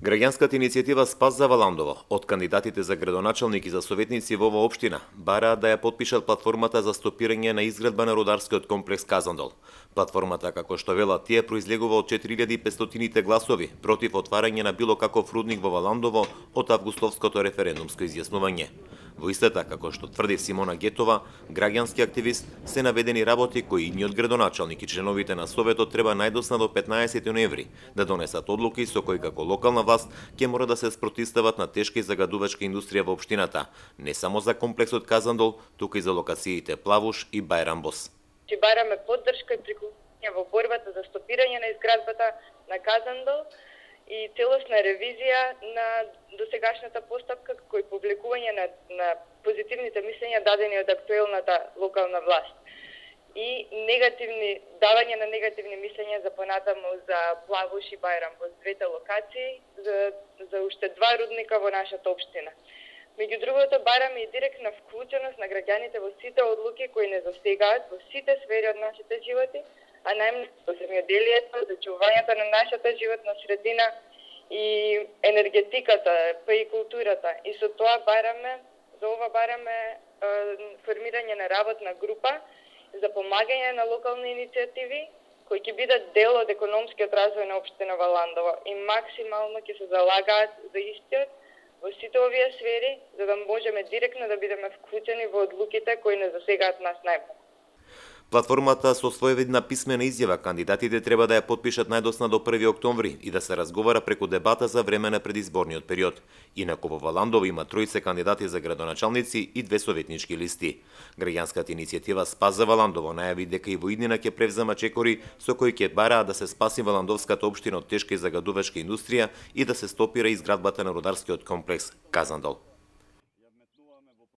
Граѓанската иницијатива Спас за Валандово од кандидатите за градоначалник и за советници во оваа општина бараат да ја потпишат платформата за стопирање на изградба на рударскиот комплекс Казандол. Платформата, како што велат тие, произлегува од 4500 гласови против отварање на било каков рудник во Валандово од августовското референдумско изјаснување. Во истата, како што тврди Симона Гетова, граѓански активист, се наведени работи кои идниот градоначалник и членовите на Советот треба најдосна до 15 ноември да донесат одлуки со кои како локална власт ќе мора да се спротивстават на тешка и загадувачка индустрија во општината, не само за комплексот Казандол, туку и за локациите Плавуш и Бајрамбос. Бараме поддршка и приклучување во борбата за стопирање на изградбата на Казандол и целосна ревизија на досегашната постапка, како и публикување на позитивните мислења дадени од актуелната локална власт и давање на негативни мислења за понатаму за Плавуш и Бајрамбос, двете локации за уште два рудника во нашата општина. Меѓу другото, бараме и директна вклученост на граѓаните во сите одлуки кои не засегаат во сите сфери од нашите животи, а најмногу во земјоделието, зачувањето на нашата животна средина и енергетиката, па и културата. И со тоа бараме формирање на работна група за помагање на локални иницијативи кои ќе бидат дел од економскиот развој на општина Валандово и максимално ќе се залагаат за истиот во сите овие сфери, за да можеме директно да бидеме вклучени во одлуките кои не засегаат нас најмногу. Платформата со своевидна писмена изјава кандидатите треба да ја потпишат најдосна до 1 октомври и да се разговара преку дебата за време на предизборниот период. Инаку во Валандово има тројце кандидати за градоначалници и 2 советнички листи. Граѓанската иницијатива Спас за Валандово најави дека и во иднина ќе превзема чекори со кои ќе бараат да се спаси Валандовската општина од тешка и загадувачка индустрија и да се стопира изградбата на рударскиот комплекс Казандол.